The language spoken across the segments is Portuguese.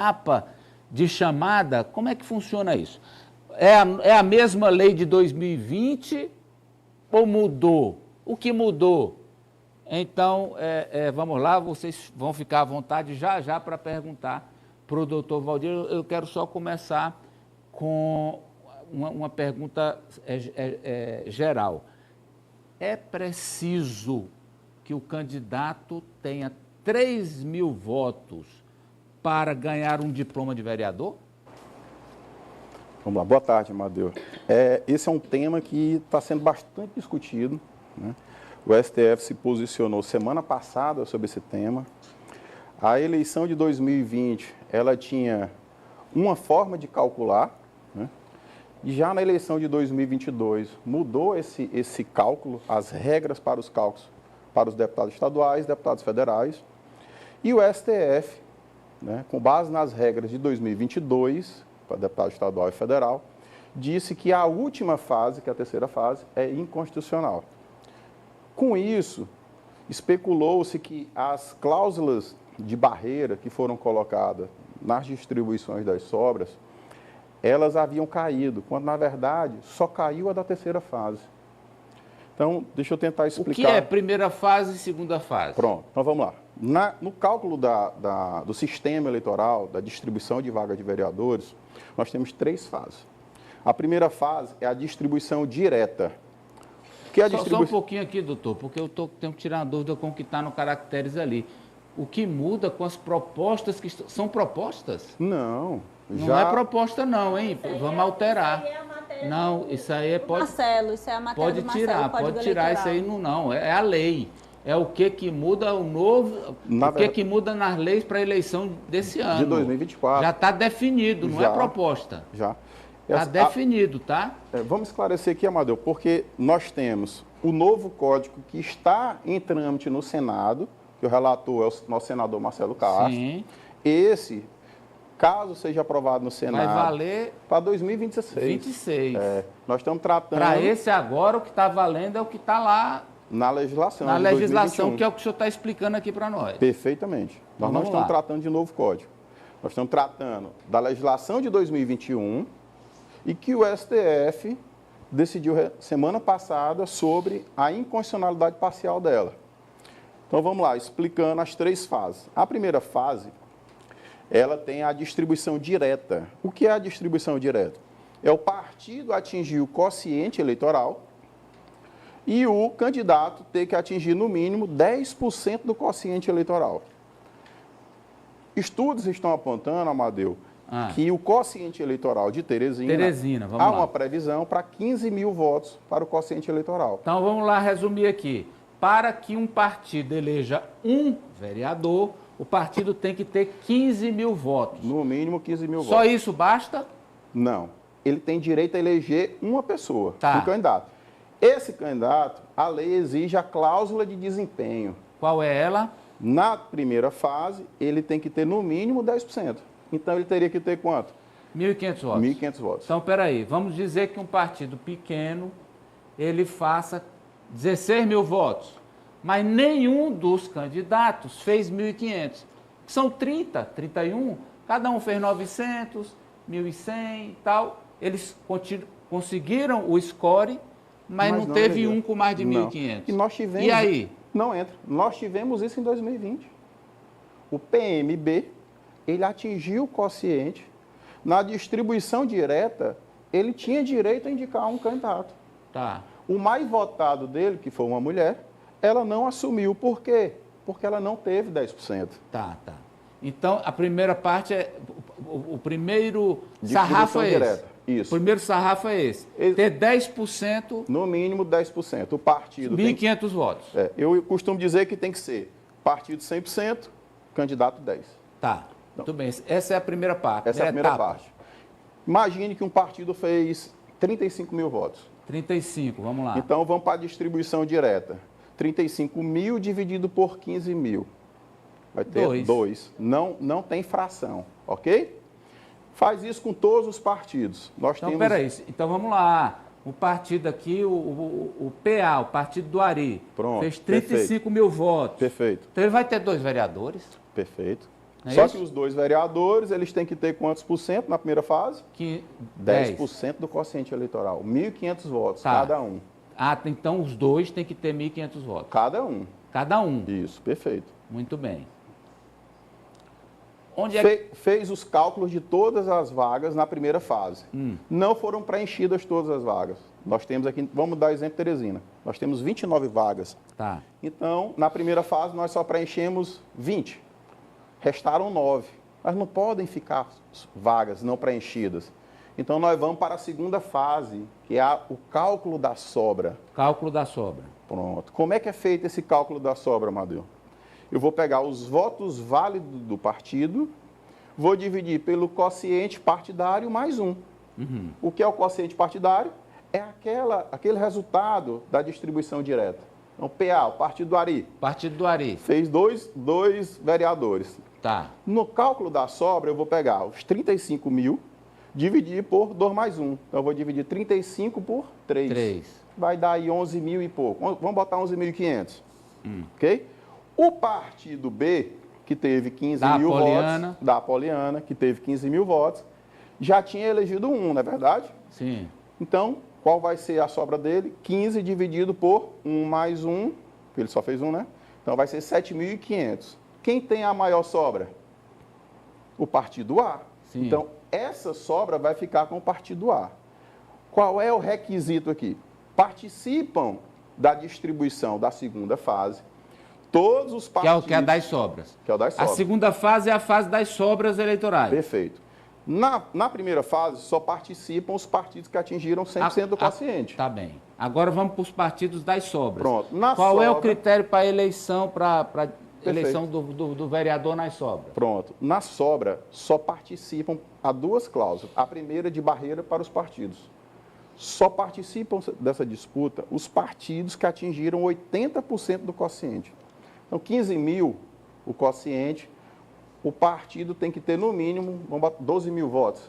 APA de chamada, como é que funciona isso? É a mesma lei de 2020 ou mudou? O que mudou? Então, vamos lá, vocês vão ficar à vontade já para perguntar para o doutor Valdir. Eu quero só começar com uma pergunta geral. É preciso que o candidato tenha 3.000 votos para ganhar um diploma de vereador? Vamos lá, boa tarde, Amadeu. Esse é um tema que está sendo bastante discutido, né? O STF se posicionou semana passada sobre esse tema. A eleição de 2020, ela tinha uma forma de calcular, né? E já na eleição de 2022, mudou esse cálculo, as regras para os cálculos para os deputados estaduais, deputados federais. E o STF, né, com base nas regras de 2022, para deputado estadual e federal, disse que a última fase, que é a terceira fase, é inconstitucional. Com isso, especulou-se que as cláusulas de barreira que foram colocadas nas distribuições das sobras, elas haviam caído, quando, na verdade, só caiu a da terceira fase. Então, deixa eu tentar explicar. O que é primeira fase e segunda fase? Pronto, então vamos lá. No cálculo do sistema eleitoral, da distribuição de vagas de vereadores, nós temos 3 fases. A primeira fase é a distribuição direta. Só um pouquinho aqui, doutor, porque eu tenho que tirar uma dúvida com o que está no caracteres ali. O que muda com as propostas que são propostas? Não. Não é proposta não, hein? Vamos alterar. Não, isso aí Marcelo, isso é a matéria do Marcelo, pode tirar isso aí, não. É a lei. É o que muda o novo, que muda nas leis para a eleição desse ano. De 2024. Já está definido, não é proposta. Já. Está definido, tá? Vamos esclarecer aqui, Amadeu, porque nós temos o novo código que está em trâmite no Senado, que o relator é o nosso senador Marcelo Castro. Sim. Esse, caso seja aprovado no Senado, vai valer para 2026. 26. Nós estamos tratando... Para esse agora, o que está valendo é o que está lá... Na legislação. Na legislação, que é o que o senhor está explicando aqui para nós. Perfeitamente. Nós não estamos tratando de novo código. Nós estamos tratando da legislação de 2021 e que o STF decidiu semana passada sobre a inconstitucionalidade parcial dela. Então vamos lá, explicando as 3 fases. A primeira fase, ela tem a distribuição direta. O que é a distribuição direta? É o partido atingir o quociente eleitoral e o candidato ter que atingir, no mínimo, 10% do quociente eleitoral. Estudos estão apontando, Amadeu, que o quociente eleitoral de Teresina vamos há lá. uma previsão para 15.000 votos para o quociente eleitoral. Então vamos lá resumir aqui. Para que um partido eleja um vereador, o partido tem que ter 15.000 votos. No mínimo 15.000 votos. Só isso basta? Não. Ele tem direito a eleger uma pessoa, um candidato. Esse candidato, a lei exige a cláusula de desempenho. Qual é ela? Na primeira fase, ele tem que ter no mínimo 10%. Então, ele teria que ter quanto? 1.500 votos. 1.500 votos. Então, peraí, vamos dizer que um partido pequeno, ele faça 16.000 votos, mas nenhum dos candidatos fez 1.500. São 30, 31, cada um fez 900, 1.100 e tal. Eles conseguiram o score, mas não teve um com mais de 1.500. E nós tivemos... E aí? Não entra. Nós tivemos isso em 2020. O PMB, ele atingiu o quociente. Na distribuição direta, ele tinha direito a indicar um candidato. Tá. O mais votado dele, que foi uma mulher, ela não assumiu. Por quê? Porque ela não teve 10%. Tá. Então, a primeira parte é... O primeiro sarrafo é esse. Isso. O primeiro sarrafo é esse. Ter 10%... No mínimo 10%. O partido 1.500 votos. Eu costumo dizer que tem que ser partido 100%, candidato 10%. Tá. Muito bem. Essa é a primeira parte. Essa é a primeira parte. Imagine que um partido fez 35.000 votos. 35, vamos lá. Então, vamos para a distribuição direta. 35.000 dividido por 15.000. Vai ter 2. Não tem fração, ok? Faz isso com todos os partidos. Peraí. Então, vamos lá. O partido aqui, o PA, o Partido do Ari, fez 35.000 votos. Perfeito. Então, ele vai ter 2 vereadores. Perfeito. Só que os dois vereadores, eles têm que ter quantos por cento na primeira fase? 10% do quociente eleitoral. 1.500 votos, cada um. Ah, então os dois têm que ter 1.500 votos. Cada um. Cada um. Isso, perfeito. Muito bem. Onde é Fez os cálculos de todas as vagas na primeira fase. Não foram preenchidas todas as vagas. Nós temos aqui, vamos dar exemplo Teresina. Nós temos 29 vagas. Tá. Então, na primeira fase, nós só preenchemos 20. Restaram 9. Mas não podem ficar vagas não preenchidas. Então, nós vamos para a segunda fase, que é o cálculo da sobra. Cálculo da sobra. Pronto. Como é que é feito esse cálculo da sobra, Amadeu? Eu vou pegar os votos válidos do partido, vou dividir pelo quociente partidário mais 1. O que é o quociente partidário? É aquele resultado da distribuição direta. Então, PA, o Partido do Ari. Partido do Ari. Fez dois vereadores. Tá. No cálculo da sobra, eu vou pegar os 35 mil, dividir por 2 mais 1. Então, eu vou dividir 35 por 3. 3. Vai dar aí 11 mil e pouco. Vamos botar 11.500. Ok? O Partido B, que teve 15 mil votos, da Apoliana, que teve 15 mil votos, já tinha elegido 1, não é verdade? Sim. Então, qual vai ser a sobra dele? 15 dividido por 1 mais 1, porque ele só fez 1, né? Então, vai ser 7.500. Quem tem a maior sobra? O Partido A. Sim. Então, essa sobra vai ficar com o Partido A. Qual é o requisito aqui? Participam da distribuição da segunda fase todos os partidos... Que é das sobras. Que é o das sobras. A segunda fase é a fase das sobras eleitorais. Perfeito. Na primeira fase, só participam os partidos que atingiram 100% do quociente. Tá bem. Agora vamos para os partidos das sobras. Pronto. Qual é o critério para a eleição, para eleição do vereador nas sobras? Pronto. Na sobra, só participam, há 2 cláusulas. A primeira de barreira para os partidos. Só participam dessa disputa os partidos que atingiram 80% do quociente. Então, 15 mil, o quociente, o partido tem que ter, no mínimo, 12 mil votos,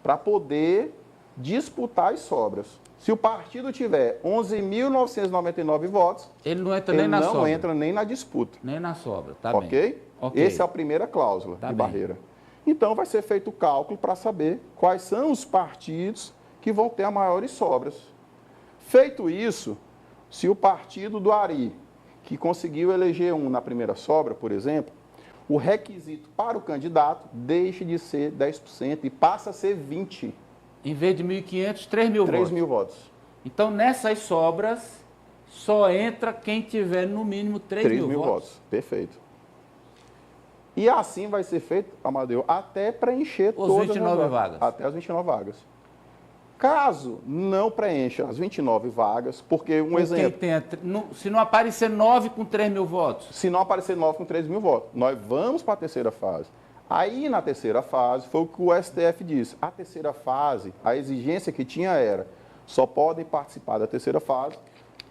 para poder disputar as sobras. Se o partido tiver 11.999 votos, ele não entra nem na sobra. Não entra nem na disputa. Nem na sobra, tá bem. Ok? Essa é a primeira cláusula de barreira. Então, vai ser feito o cálculo para saber quais são os partidos que vão ter as maiores sobras. Feito isso, se o partido do Ari, que conseguiu eleger 1 na primeira sobra, por exemplo, o requisito para o candidato deixa de ser 10% e passa a ser 20%. Em vez de 1.500, 3 mil votos. 3 mil votos. Então, nessas sobras, só entra quem tiver no mínimo 3 mil votos. Perfeito. E assim vai ser feito, Amadeu, até preencher todas as 29 vagas. Até as 29 vagas. Caso não preencha as 29 vagas, porque exemplo... Se não aparecer 9 com 3 mil votos? Se não aparecer 9 com 3 mil votos, nós vamos para a terceira fase. Aí, na terceira fase, foi o que o STF disse. A terceira fase, a exigência que tinha era, só podem participar da terceira fase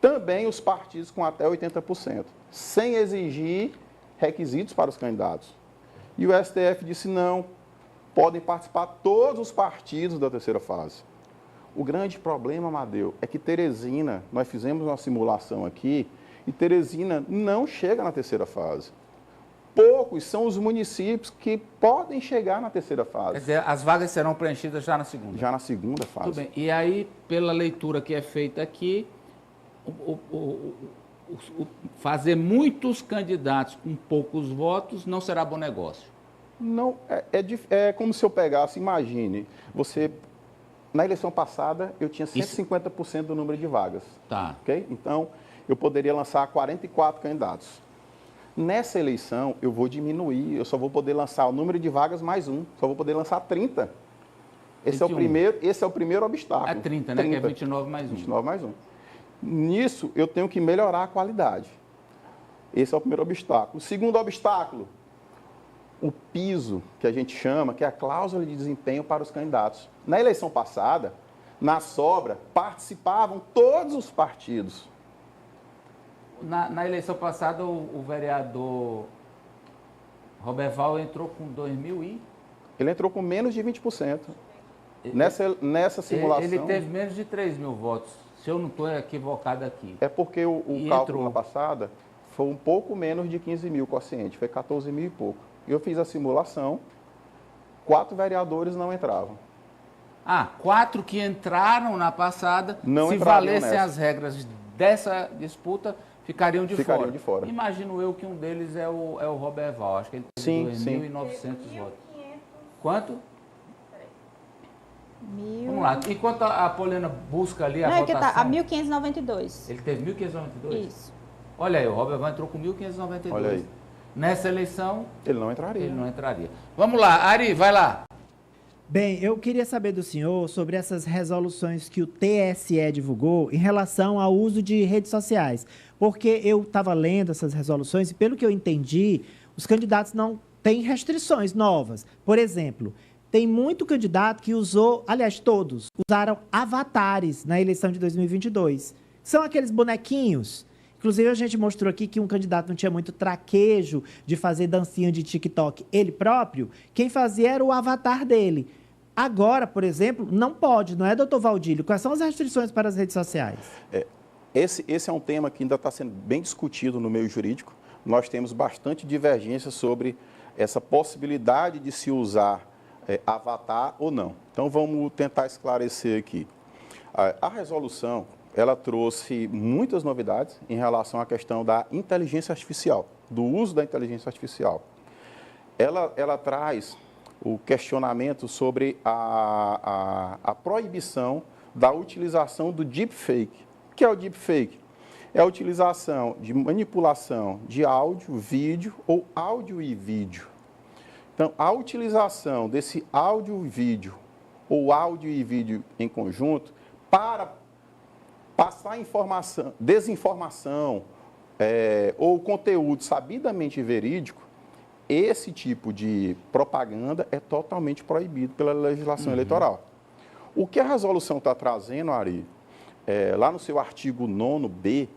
também os partidos com até 80%, sem exigir requisitos para os candidatos. E o STF disse não, podem participar todos os partidos da terceira fase. O grande problema, Amadeu, é que Teresina, nós fizemos uma simulação aqui, e Teresina não chega na terceira fase. Poucos são os municípios que podem chegar na terceira fase. Quer dizer, as vagas serão preenchidas já na segunda? Já na segunda fase. Tudo bem. E aí, pela leitura que é feita aqui, fazer muitos candidatos com poucos votos não será bom negócio? Não, é como se eu pegasse, imagine, você... Na eleição passada, eu tinha 150% do número de vagas. Tá. Okay? Então, eu poderia lançar 44 candidatos. Nessa eleição, eu vou diminuir, eu só vou poder lançar o número de vagas mais 1. Só vou poder lançar 30. Esse é o primeiro obstáculo. É 30, né? 30. Que é 29 mais 1. 29 mais 1. Nisso, eu tenho que melhorar a qualidade. Esse é o primeiro obstáculo. O segundo obstáculo, o piso, que a gente chama, que é a cláusula de desempenho para os candidatos. Na eleição passada, na sobra, participavam todos os partidos. Na eleição passada, o vereador Roberval entrou com 2.000 e... Ele entrou com menos de 20%. Nessa simulação... Ele teve menos de 3 mil votos, se eu não estou equivocado aqui. É porque o cálculo na passada foi um pouco menos de 15 mil quociente, foi 14 mil e pouco. Eu fiz a simulação, 4 vereadores não entravam. 4 que entraram na passada, não se valessem as regras dessa disputa, ficariam de fora. Imagino eu que um deles é o Roberval, acho que ele teve 2.900 votos. Quanto? Vamos lá, enquanto a Poliana busca ali a votação... Não, é que tá a 1.592. Ele teve 1.592? Isso. Olha aí, o Roberval entrou com 1.592. Olha aí. Nessa eleição... Ele não entraria. Vamos lá, Ari, vai lá. Bem, eu queria saber do senhor sobre essas resoluções que o TSE divulgou em relação ao uso de redes sociais. Porque eu estava lendo essas resoluções e, pelo que eu entendi, os candidatos não têm restrições novas. Por exemplo, tem muito candidato que usou, aliás, todos, usaram avatares na eleição de 2022. São aqueles bonequinhos. Inclusive, a gente mostrou aqui que um candidato não tinha muito traquejo de fazer dancinha de TikTok ele próprio. Quem fazia era o avatar dele. Agora, por exemplo, não pode, não é, doutor Valdílio? Quais são as restrições para as redes sociais? Esse é um tema que ainda está sendo bem discutido no meio jurídico. Nós temos bastante divergência sobre essa possibilidade de se usar avatar ou não. Então, vamos tentar esclarecer aqui. A resolução, ela trouxe muitas novidades em relação à questão da inteligência artificial, do uso da inteligência artificial. Ela traz o questionamento sobre a proibição da utilização do deepfake. O que é o deepfake? É a utilização de manipulação de áudio, vídeo ou áudio e vídeo. Então, a utilização desse áudio e vídeo ou áudio e vídeo em conjunto para passar informação, desinformação ou conteúdo sabidamente verídico, esse tipo de propaganda é totalmente proibido pela legislação eleitoral. O que a resolução está trazendo, Ari, lá no seu artigo 9º,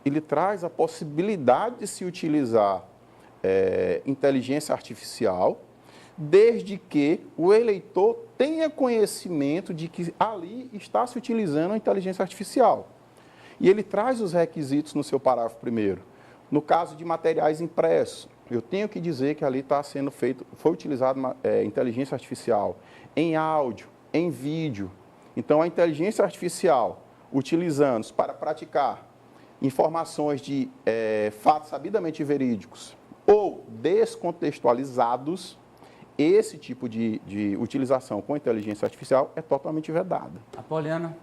ele traz a possibilidade de se utilizar inteligência artificial, desde que o eleitor tenha conhecimento de que ali está se utilizando a inteligência artificial. E ele traz os requisitos no seu parágrafo 1º. No caso de materiais impressos, eu tenho que dizer que ali está sendo foi utilizado inteligência artificial em áudio, em vídeo. Então, a inteligência artificial, utilizando para praticar informações de fatos sabidamente verídicos ou descontextualizados, esse tipo de utilização com inteligência artificial é totalmente vedada. Apoliana?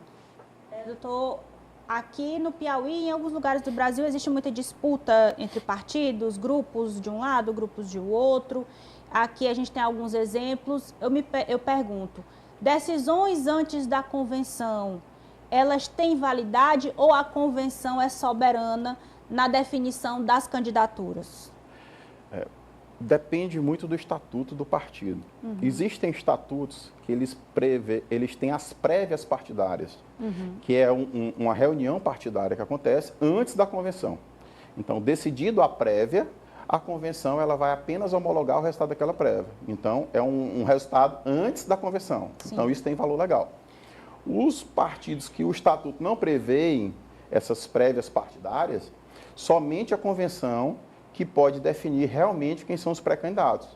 Doutor, aqui no Piauí e em alguns lugares do Brasil existe muita disputa entre partidos, grupos de um lado, grupos de outro. Aqui a gente tem alguns exemplos. Eu pergunto, decisões antes da convenção, elas têm validade ou a convenção é soberana na definição das candidaturas? Depende muito do estatuto do partido. Existem estatutos que eles têm as prévias partidárias, que é uma reunião partidária que acontece antes da convenção. Então, decidido a prévia, a convenção ela vai apenas homologar o resultado daquela prévia. Então, é um resultado antes da convenção. Sim. Então, isso tem valor legal. Os partidos que o estatuto não prevê essas prévias partidárias, somente a convenção que pode definir realmente quem são os pré-candidatos.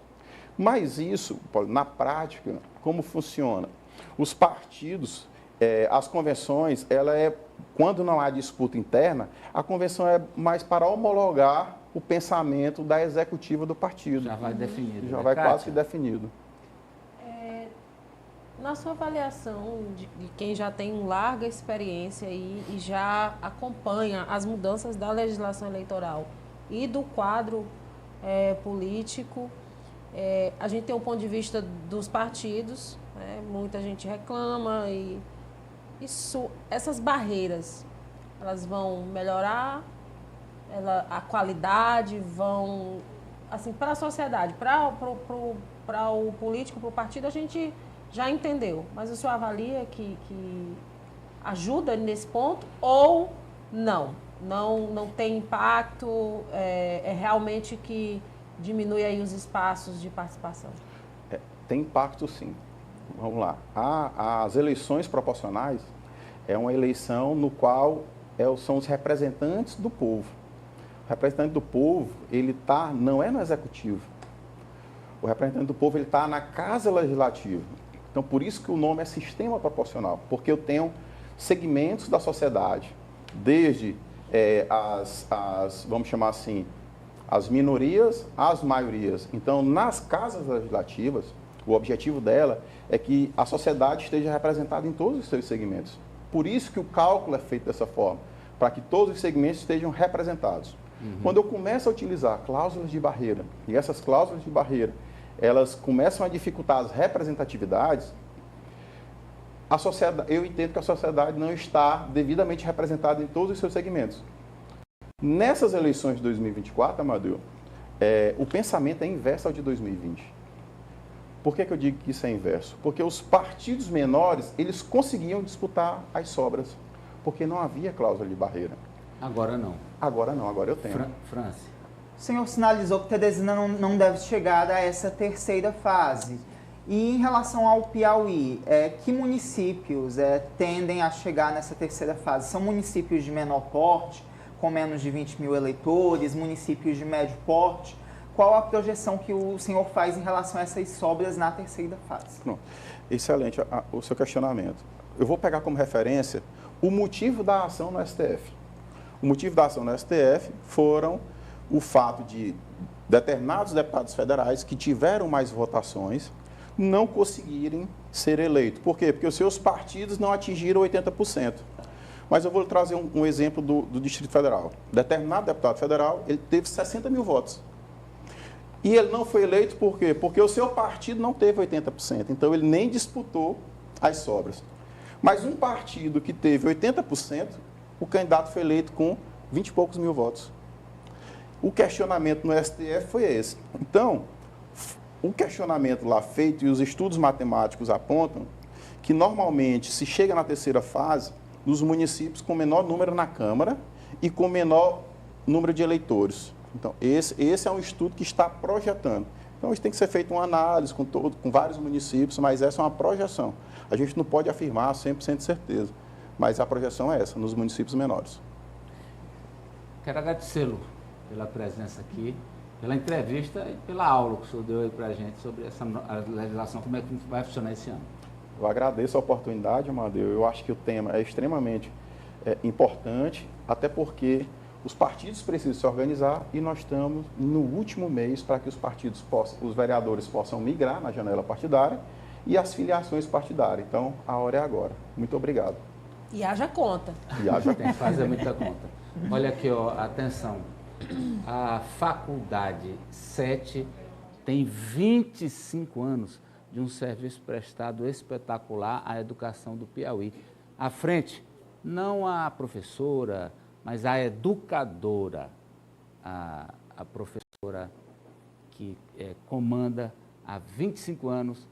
Mas isso, na prática, como funciona? Os partidos, as convenções, quando não há disputa interna, a convenção é mais para homologar o pensamento da executiva do partido. Já vai definido. Já vai quase que definido. Na sua avaliação de quem já tem larga experiência e já acompanha as mudanças da legislação eleitoral e do quadro político, a gente tem um ponto de vista dos partidos, muita gente reclama e essas barreiras, elas vão melhorar, a qualidade vão, assim, para a sociedade, para o político, para o partido, a gente já entendeu, mas o senhor avalia que ajuda nesse ponto ou não? Não tem impacto, realmente que diminui aí os espaços de participação? Tem impacto, sim. Vamos lá. As eleições proporcionais é uma eleição no qual são os representantes do povo. O representante do povo, ele não é no executivo. O representante do povo está na Casa Legislativa. Então, por isso que o nome é sistema proporcional, porque eu tenho segmentos da sociedade, desde vamos chamar assim, as minorias às maiorias. Então, nas casas legislativas, o objetivo dela é que a sociedade esteja representada em todos os seus segmentos. Por isso que o cálculo é feito dessa forma, para que todos os segmentos estejam representados. Quando eu começo a utilizar cláusulas de barreira, e essas cláusulas de barreira, elas começam a dificultar as representatividades, eu entendo que a sociedade não está devidamente representada em todos os seus segmentos. Nessas eleições de 2024, Amadeu, o pensamento é inverso ao de 2020. Por que eu digo que isso é inverso? Porque os partidos menores, eles conseguiam disputar as sobras, porque não havia cláusula de barreira. Agora não. Agora não, agora eu tenho. França. O senhor sinalizou que Teresina não deve chegar a essa terceira fase. E em relação ao Piauí, que municípios tendem a chegar nessa terceira fase? São municípios de menor porte, com menos de 20 mil eleitores, municípios de médio porte? Qual a projeção que o senhor faz em relação a essas sobras na terceira fase? Pronto. Excelente o seu questionamento. Eu vou pegar como referência o motivo da ação no STF. O motivo da ação no STF foram o fato de determinados deputados federais que tiveram mais votações não conseguirem ser eleitos. Por quê? Porque os seus partidos não atingiram 80%. Mas eu vou trazer um exemplo do Distrito Federal. Determinado deputado federal, ele teve 60 mil votos. E ele não foi eleito por quê? Porque o seu partido não teve 80%. Então, ele nem disputou as sobras. Mas um partido que teve 80%, o candidato foi eleito com 20 e poucos mil votos. O questionamento no STF foi esse. Então, o questionamento lá feito e os estudos matemáticos apontam que, normalmente, se chega na terceira fase, nos municípios com menor número na Câmara e com menor número de eleitores. Então, esse é um estudo que está projetando. Então, isso tem que ser feito uma análise com vários municípios, mas essa é uma projeção. A gente não pode afirmar 100% de certeza, mas a projeção é essa, nos municípios menores. Quero agradecê-lo pela presença aqui, pela entrevista e pela aula que o senhor deu aí para a gente sobre a legislação, como é que vai funcionar esse ano. Eu agradeço a oportunidade, Amadeu. Eu acho que o tema é extremamente importante, até porque os partidos precisam se organizar e nós estamos no último mês para que os vereadores possam migrar na janela partidária e as filiações partidárias. Então, a hora é agora. Muito obrigado. E haja conta. E haja Tem que fazer muita conta. Olha aqui, ó, atenção. A Faculdade 7 tem 25 anos de um serviço prestado espetacular à educação do Piauí. À frente, não a professora, mas a educadora, a professora que comanda há 25 anos